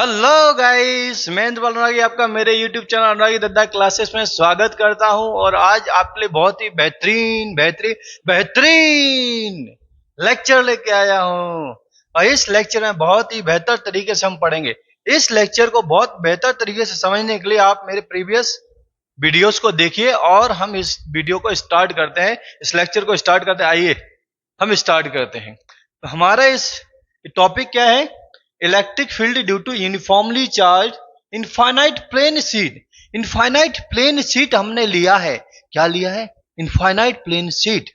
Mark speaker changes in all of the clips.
Speaker 1: Hello guys, मैं इंद्रपाल अनुरागी आपका मेरे YouTube चैनल अनुरागी दद्दा क्लासेस में स्वागत करता हूं। और आज आपके लिए बहुत ही बेहतरीन बेहतरीन बेहतरीन लेक्चर लेके आया हूं। और इस लेक्चर में बहुत ही बेहतर तरीके से हम पढ़ेंगे। इस लेक्चर को बहुत बेहतर तरीके से समझने के लिए आप मेरे प्रीवियस वीडियोस को देखिए और हम इस वीडियो को स्टार्ट करते हैं, इस लेक्चर को स्टार्ट करते हैं। आइए हम स्टार्ट करते हैं। तो हमारा इस टॉपिक क्या है? Electric field due to uniformly charge infinite plane sheet. Infinite plane sheet हमने लिया है। क्या लिया है? Infinite plane sheet.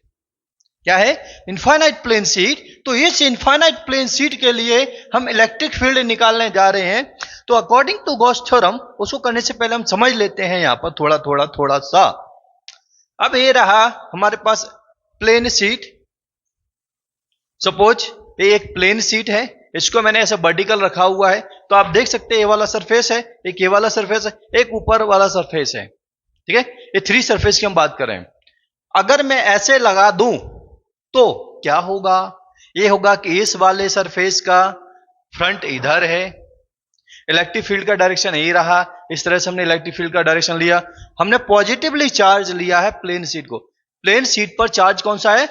Speaker 1: क्या है? Infinite plane sheet. तो इस इनफाइनाइट प्लेन शीट के लिए हम इलेक्ट्रिक फील्ड निकालने जा रहे हैं। तो अकॉर्डिंग टू गॉस थ्योरम, उसको करने से पहले हम समझ लेते हैं यहां पर थोड़ा सा। अब ये रहा हमारे पास प्लेन शीट। सपोज ये एक प्लेन शीट है, इसको मैंने ऐसे वर्टिकल रखा हुआ है। तो आप देख सकते हैं ये वाला सरफेस है, एक ये वाला सरफेस है, एक ऊपर वाला सरफेस है। ठीक है, ये थ्री सरफेस की हम बात कर रहे हैं। अगर मैं ऐसे लगा दूं तो क्या होगा? ये होगा कि इस वाले सरफेस का फ्रंट इधर है, इलेक्ट्रिक फील्ड का डायरेक्शन यही रहा। इस तरह से हमने इलेक्ट्रिक फील्ड का डायरेक्शन लिया। हमने पॉजिटिवली चार्ज लिया है प्लेन शीट को। प्लेन शीट पर चार्ज कौन सा है?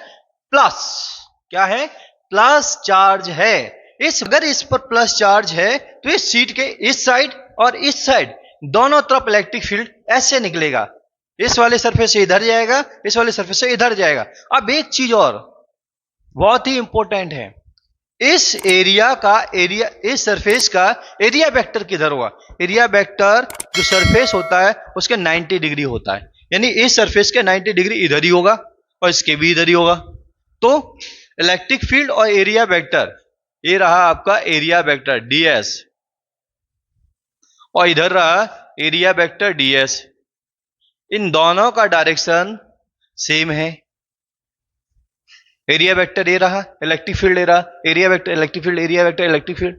Speaker 1: प्लस। क्या है? प्लस चार्ज है। अगर इस पर प्लस चार्ज है तो इस शीट के इस साइड और इस साइड दोनों तरफ इलेक्ट्रिक फील्ड ऐसे निकलेगा। इस वाले सरफेस से इधर जाएगा, इस वाले सरफेस से इधर जाएगा। अब एक चीज और बहुत ही इंपॉर्टेंट है, इस एरिया का एरिया, इस सरफेस का एरिया वेक्टर किधर होगा? एरिया वेक्टर जो सरफेस होता है उसके 90 डिग्री होता है। यानी इस सरफेस के 90 डिग्री इधर ही होगा और इसके भी इधर ही होगा। तो इलेक्ट्रिक फील्ड और एरिया वेक्टर, ये रहा आपका एरिया वेक्टर ds और इधर रहा एरिया वेक्टर ds। इन दोनों का डायरेक्शन सेम है। एरिया वेक्टर ये रहा, इलेक्ट्रिक फील्ड ये रहा, area vector electric field, area vector electric field,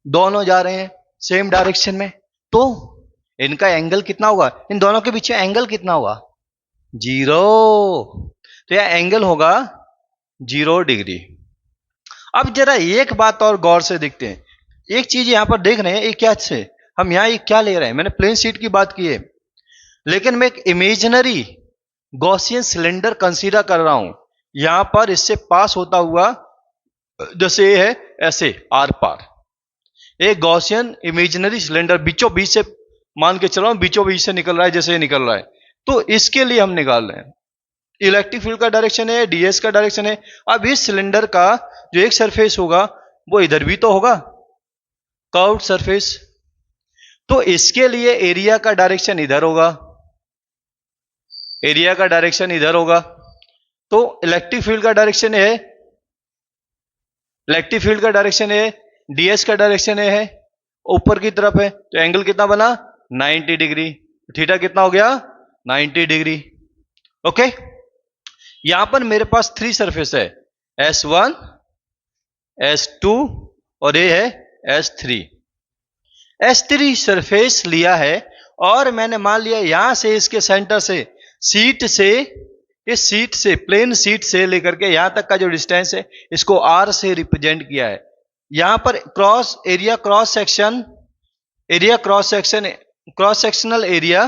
Speaker 1: दोनों जा रहे हैं सेम डायरेक्शन में। तो इनका एंगल कितना होगा? इन दोनों के बीच एंगल कितना होगा? 0। तो यह एंगल होगा 0 डिग्री। अब जरा एक बात और गौर से देखते हैं। एक चीज यहां पर देख रहे हैं, एक क्या से हम यहां एक क्या ले रहे हैं? मैंने प्लेन शीट की बात की है, लेकिन मैं एक इमेजिनरी गॉसियन सिलेंडर कंसीडर कर रहा हूं। यहां पर इससे पास होता हुआ, जैसे ये है ऐसे आर पार, एक गॉसियन इमेजिनरी सिलेंडर बीचों बीच से, मान के चलो बीचों बीच से निकल रहा है, जैसे ये निकल रहा है। तो इसके लिए हम निकाल रहे हैं इलेक्ट्रिक फील्ड का डायरेक्शन है, ds का डायरेक्शन है। अब इस सिलेंडर का जो एक सरफेस होगा वो इधर भी तो होगा, कर्व्ड सरफेस। तो इसके लिए एरिया का डायरेक्शन इधर होगा, एरिया का डायरेक्शन इधर होगा। तो इलेक्ट्रिक फील्ड का डायरेक्शन है, इलेक्ट्रिक फील्ड का डायरेक्शन है, ds का डायरेक्शन है, ऊपर की तरफ है। तो एंगल कितना बना? 90 डिग्री। थीटा कितना हो गया? 90 डिग्री। ओके, यहां पर मेरे पास थ्री सरफेस है, S1 S2 और ये है S3। S3 सरफेस लिया है और मैंने मान लिया यहां से इसके सेंटर से, शीट से, इस शीट से, प्लेन शीट से लेकर के यहां तक का जो डिस्टेंस है इसको R से रिप्रेजेंट किया है। यहां पर cross area, cross section, area cross section, cross sectional area,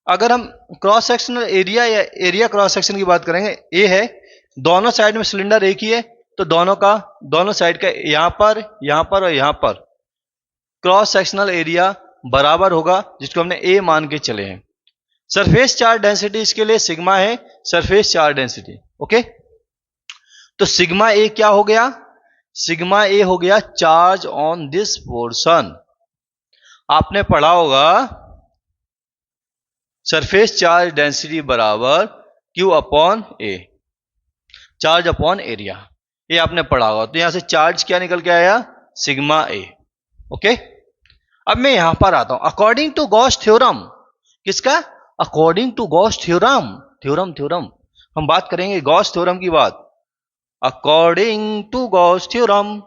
Speaker 1: अगर हम क्रॉस सेक्शनल एरिया या एरिया क्रॉस सेक्शन की बात करेंगे, ये है दोनों साइड में सिलेंडर एक ही है, तो दोनों का, दोनों साइड का यहां पर और यहां पर क्रॉस सेक्शनल एरिया बराबर होगा, जिसको हमने ए मान के चले हैं। सरफेस चार्ज डेंसिटी इसके लिए सिग्मा है, सरफेस चार्ज डेंसिटी। ओके, तो सिग्मा ए क्या हो गया? सिग्मा ए हो गया चार्ज ऑन दिस पोर्शन। आपने पढ़ा होगा सरफेस चार्ज डेंसिटी बराबर Q अपॉन ए, चार्ज अपॉन एरिया, ये आपने पढ़ा होगा। तो यहां से चार्ज क्या निकल के आया? सिग्मा ए। ओके, अब मैं यहां पर आता हूं अकॉर्डिंग टू गॉस थ्योरम। किसका? According to Gauss theorem. Theorem हम बात करेंगे गॉस थ्योरम की बात। According to Gauss theorem,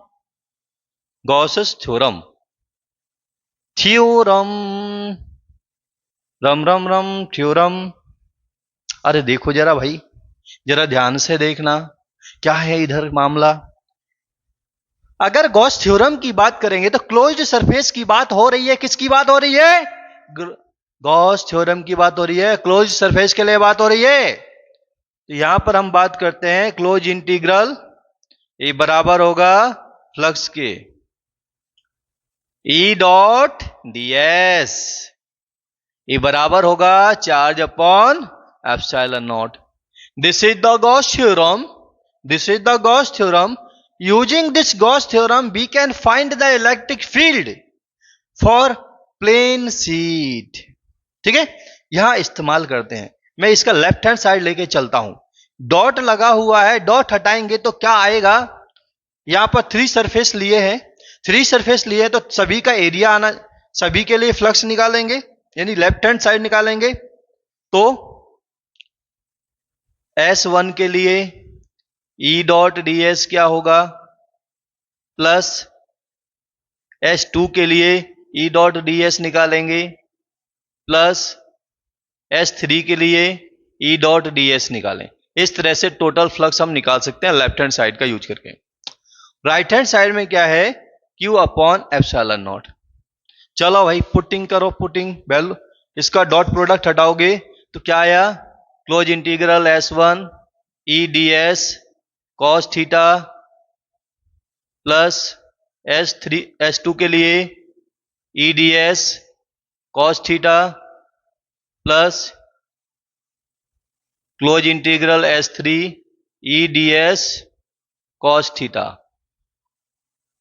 Speaker 1: Gauss's theorem, theorem, रम रम रम थ्योरम। अरे देखो जरा भाई, जरा ध्यान से देखना क्या है इधर मामला। अगर गॉस थ्योरम की बात करेंगे तो क्लोज्ड सरफेस की बात हो रही है, किसकी बात हो रही है? गॉस थ्योरम की बात हो रही है, क्लोज्ड सरफेस के लिए बात हो रही है। तो यहां पर हम बात करते हैं क्लोज इंटीग्रल ए बराबर होगा फ्लक्स के ई डॉट ds, ये बराबर होगा charge upon epsilon naught. This is the Gauss theorem, this is the Gauss theorem. Using this Gauss theorem we can find the electric field for plane sheet. ठीक है, यहां इस्तेमाल करते हैं। मैं इसका लेफ्ट हैंड साइड लेके चलता हूं, डॉट लगा हुआ है, डॉट हटाएंगे तो क्या आएगा? यहां पर 3 सरफेस लिए हैं, 3 सरफेस लिए तो सभी का एरिया आना, सभी के लिए फ्लक्स निकालेंगे, यानी लेफ्ट हैंड साइड निकालेंगे। तो S1 के लिए E डॉट ds क्या होगा? प्लस S2 के लिए E डॉट ds निकालेंगे, प्लस S3 के लिए E डॉट ds निकालें। इस तरह से टोटल फ्लक्स हम निकाल सकते हैं लेफ्ट हैंड साइड का यूज करके। राइट हैंड साइड में क्या है? Q upon epsilon not. चलो भाई पुटिंग करो, पुटिंग वैल्यू, इसका डॉट प्रोडक्ट हटाओगे तो क्या आया? Close integral S1 E ds cos theta plus S2 के लिए E ds cos theta plus close integral S3 E ds cos theta,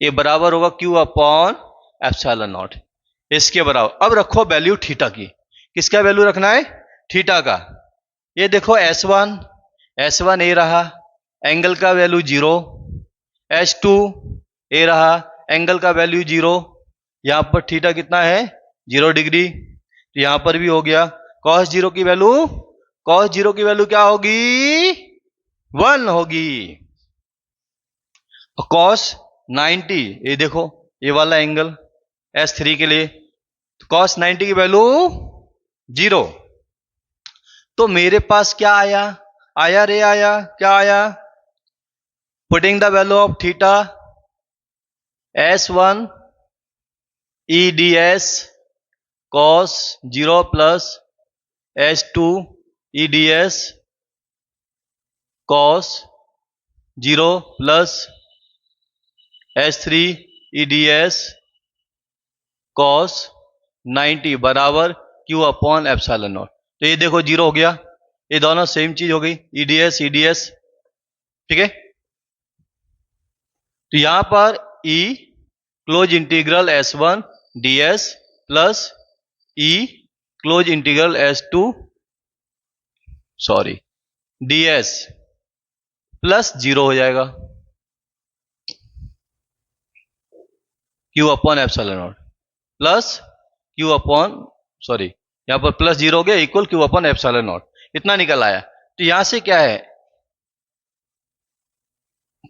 Speaker 1: ये बराबर होगा Q अपॉन एप्सिलॉन नॉट, इसके बराबर। अब रखो वैल्यू थीटा की, किसका वैल्यू रखना है? थीटा का। ये देखो S1 ए रहा, एंगल का वैल्यू 0, S2 ए रहा, एंगल का वैल्यू 0, यहां पर थीटा कितना है? 0 डिग्री, तो यहां पर भी हो गया। cos 0 की वैल्यू, cos 0 की वैल्यू क्या होगी? 1 होगी। cos 90, ये देखो ये वाला एंगल S3 के लिए, तो cos 90 की वैल्यू 0। तो मेरे पास क्या आया? आया रे आया, क्या आया? Putting the value of theta S1 E ds cos 0 plus S2 E ds cos 0 plus S3 E ds cos 90 बराबर Q अपॉन एप्सिलॉन नॉट। तो ये देखो 0 हो गया, ये दोनों सेम चीज हो गई, EDS। ठीक है, तो यहां पर E close integral S1 ds plus E close integral S2 ds plus 0 हो जाएगा Q upon epsilon not plus Q upon यहां पर प्लस 0 हो गया equal Q upon epsilon not, इतना निकल आया। तो यहां से क्या है?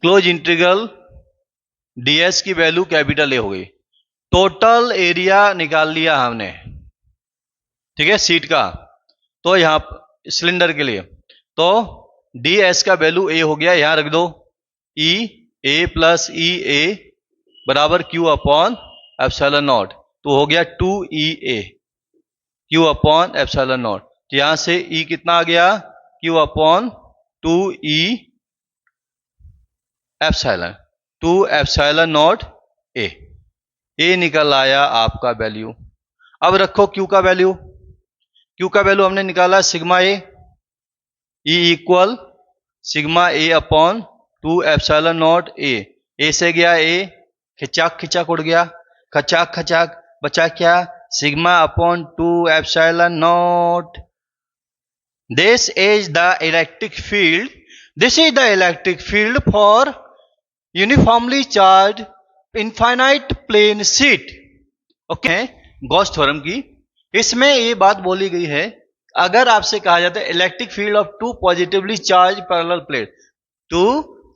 Speaker 1: क्लोज इंटीग्रल ds की वैल्यू कैपिटल ए हो गई, टोटल एरिया निकाल लिया हमने, ठीक है, सीट का। तो यहां सिलेंडर के लिए तो ds का वैल्यू a हो गया, यहां रख दो E a plus E a बराबर Q अपॉन एप्सिलॉन नॉट, तो हो गया 2EA Q upon epsilon not. तो यहां से E कितना आ गया? Q upon 2E epsilon not A, ये निकल आया आपका वैल्यू। अब रखो Q का वैल्यू, Q का वैल्यू हमने निकाला sigma A, E equal sigma A upon 2 epsilon naught A से गया ए, खिचाक उड़ गया, खचाक बचा क्या? Sigma upon 2 epsilon naught. This is the electric field, this is the electric field for uniformly charge infinite plane sheet. Okay, Gauss theorem की इसमें ये बात बोली गई है, अगर आपसे कहा जाता है electric field of 2 positively charge parallel plate, 2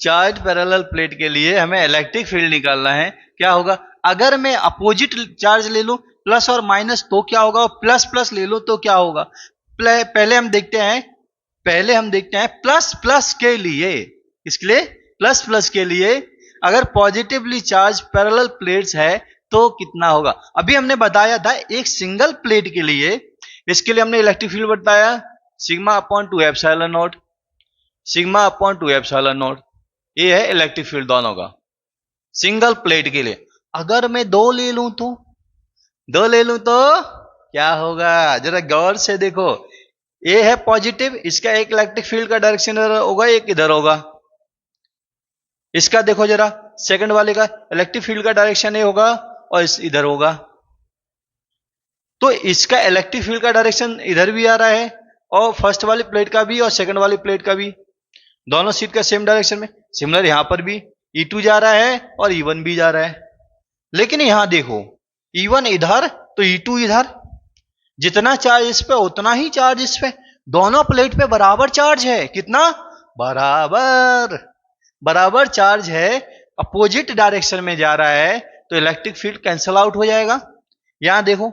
Speaker 1: charge parallel plate के लिए हमें इलेक्ट्रिक फील्ड निकालना है, क्या होगा? अगर मैं अपोजिट चार्ज ले लूं प्लस और माइनस तो क्या होगा? प्लस ले लो तो क्या होगा? पहले हम देखते हैं प्लस के लिए, इसके लिए प्लस के लिए अगर पॉजिटिवली चार्ज पैरेलल प्लेट्स है तो कितना होगा। अभी हमने बताया था एक सिंगल प्लेट के लिए, इसके लिए हमने इलेक्ट्रिक फील्ड बताया sigma upon 2 epsilon not, sigma upon 2 epsilon not. ये है इलेक्ट्रिक फील्ड दोनों का सिंगल प्लेट के लिए। अगर मैं दो ले लूं तो क्या होगा, जरा गौर से देखो। ये है पॉजिटिव, इसका एक इलेक्ट्रिक फील्ड का डायरेक्शन इधर होगा, एक इधर होगा। इसका देखो जरा, सेकंड वाले का इलेक्ट्रिक फील्ड का डायरेक्शन ये होगा और इस इधर होगा। तो इसका इलेक्ट्रिक फील्ड का डायरेक्शन इधर भी आ रहा है और फर्स्ट वाली प्लेट का भी और सेकंड वाली प्लेट का भी, दोनों सीट का सेम डायरेक्शन में। सिमिलर यहां पर भी E2 जा रहा है और E1 भी जा रहा है। लेकिन यहां देखो E1 इधर तो E2 इधर, जितना चार्ज इस पे उतना ही चार्ज इस पे, दोनों प्लेट पे बराबर चार्ज है। कितना? बराबर चार्ज है, अपोजिट डायरेक्शन में जा रहा है, तो इलेक्ट्रिक फील्ड कैंसल आउट हो जाएगा। यहां देखो,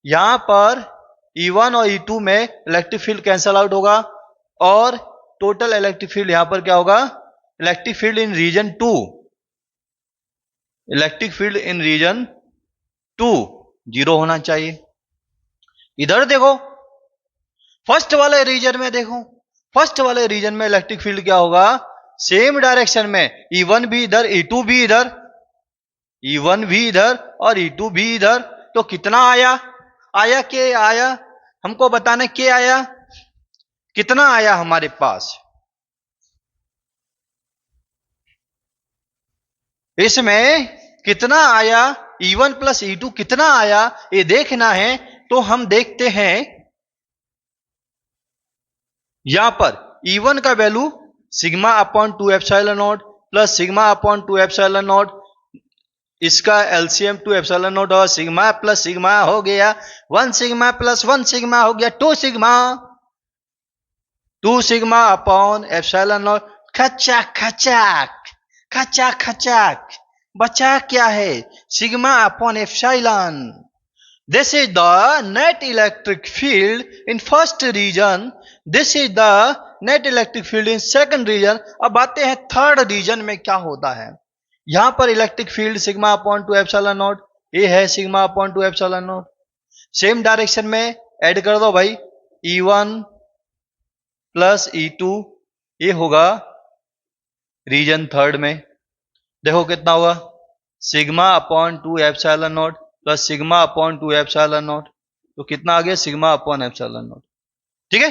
Speaker 1: यहां पर E1 और E2 में इलेक्ट्रिक फील्ड कैंसल आउट होगा और टोटल इलेक्ट्रिक फील्ड यहां पर क्या होगा, electric field in region 2, electric field in region 2 zero होना चाहिए। इधर देखो, फर्स्ट वाले रीजन में देखो, फर्स्ट वाले रीजन में इलेक्ट्रिक फील्ड क्या होगा, सेम डायरेक्शन में, E1 भी इधर, E2 भी इधर, E1 भी इधर और E2 भी इधर। तो कितना आया, के आया, हमको बताना के आया, कितना आया हमारे पास। इसमें कितना आया, E1 प्लस E2 कितना आया ये देखना है। तो हम देखते हैं यहां पर E1 का value sigma upon 2 epsilon not plus sigma upon 2 epsilon not, इसका एलसीएम 2 एप्सिलॉन नॉट और सिग्मा प्लस सिग्मा हो गया 1 सिग्मा प्लस 1 सिग्मा हो गया 2 सिग्मा अपॉन एप्सिलॉन नॉट। खचाक खचाक खचाक खचाक, बचा क्या है, sigma upon epsilon. This is the net electric field in first region. This is the net electric field in second region. अब आते हैं थर्ड रीजन में क्या होता है। यहां पर electric field sigma upon 2 epsilon not, ये है sigma upon 2 epsilon not. Same direction में ऐड कर दो भाई, E1 प्लस E2, ये होगा रीजन थर्ड में। देखो कितना होगा, sigma upon 2 epsilon not plus sigma upon 2 epsilon not, तो कितना आ गया, सिग्मा अपॉन एप्सिलॉन नॉट। ठीक है,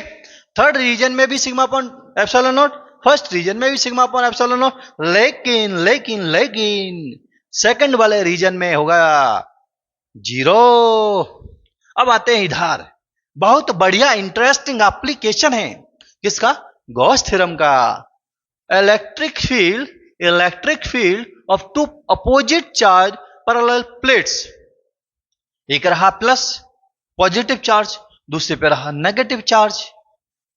Speaker 1: थर्ड रीजन में भी sigma upon epsilon naught, first region में भी सिग्मा अपॉन एप्सिलॉन नॉट, लेकिन लेकिन लेकिन सेकंड वाले रीजन में होगा जीरो। अब आते हैं इधर, बहुत बढ़िया इंटरेस्टिंग एप्लीकेशन है किसका, गॉस थ्योरम का। Electric field of two opposite charge parallel plates, एक रहा प्लस पॉजिटिव चार्ज, दूसरे पे रहा नेगेटिव चार्ज,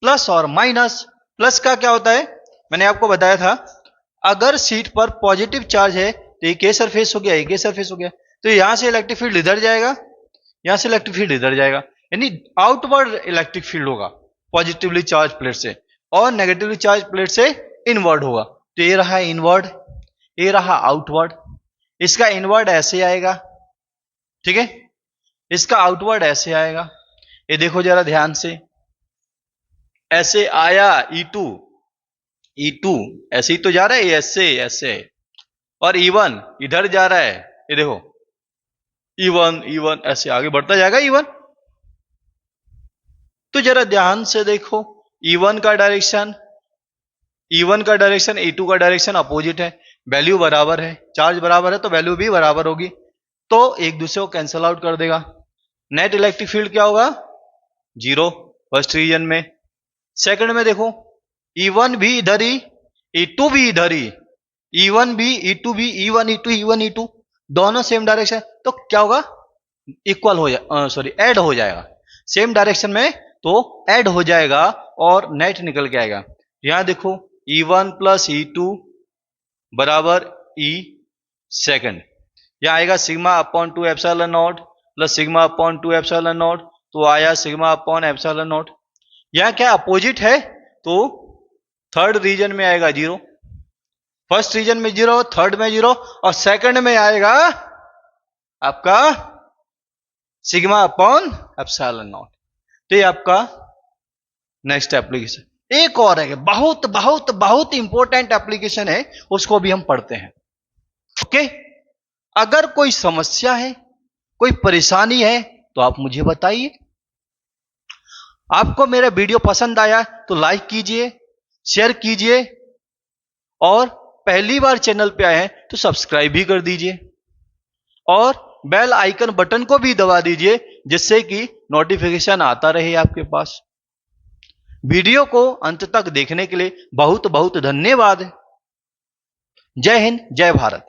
Speaker 1: प्लस और माइनस। प्लस का क्या होता है, मैंने आपको बताया था, अगर सीट पर पॉजिटिव चार्ज है तो एक ये सरफेस हो गया, एक ये सरफेस हो गया, तो यहां से इलेक्ट्रिक फील्ड इधर जाएगा, यहां से इलेक्ट्रिक फील्ड इधर जाएगा, यानी आउटवर्ड इलेक्ट्रिक फील्ड होगा पॉजिटिवली चार्ज प्लेट से और नेगेटिवली चार्ज प्लेट से इनवर्ड होगा। तो ये रहा इनवर्ड, ये रहा आउटवर्ड। इसका इनवर्ड ऐसे आएगा, ठीक है, इसका आउटवर्ड ऐसे आएगा। ये देखो जरा ध्यान से, ऐसे आया E2 ऐसे ही तो जा रहा है, ऐसे और E1 इधर जा रहा है, ये देखो E1 ऐसे आगे बढ़ता जाएगा E1। तो जरा ध्यान से देखो, E1 का डायरेक्शन E2 का डायरेक्शन अपोजिट है, वैल्यू बराबर है, चार्ज बराबर है तो वैल्यू भी बराबर होगी, तो एक दूसरे को कैंसल आउट कर देगा। नेट इलेक्ट्रिक फील्ड क्या होगा, जीरो फर्स्ट रीजन में। सेकंड में देखो, E1 भी इधर ही, E2 भी इधर ही, E1 भी E2 भी, E1 E2 दोनों सेम डायरेक्शन, तो क्या होगा, इक्वल हो जाए, ऐड हो जाएगा सेम डायरेक्शन में, तो ऐड हो जाएगा और नेट निकल के आएगा। यहां देखो E1 प्लस E2 बराबर E सेकंड, यहां आएगा sigma upon 2 epsilon not plus sigma upon 2 epsilon not, तो आया सिग्मा अपॉन एप्सिलॉन नॉट। यहां क्या अपोजिट है, तो थर्ड रीजन में आएगा जीरो, फर्स्ट रीजन में 0, थर्ड में 0 और सेकंड में आएगा आपका सिग्मा अपॉन एप्सिलॉन नॉट। तो ये आपका नेक्स्ट एप्लीकेशन। एक और है, बहुत बहुत बहुत इंपॉर्टेंट एप्लीकेशन है, उसको भी हम पढ़ते हैं। ओके, अगर कोई समस्या है, कोई परेशानी है तो आप मुझे बताइए। आपको मेरा वीडियो पसंद आया तो लाइक कीजिए, शेयर कीजिए और पहली बार चैनल पे आए हैं तो सब्सक्राइब भी कर दीजिए और बेल आइकन बटन को भी दबा दीजिए जिससे कि नोटिफिकेशन आता रहे आपके पास। वीडियो को अंत तक देखने के लिए बहुत बहुत धन्यवाद। जय हिंद, जय भारत।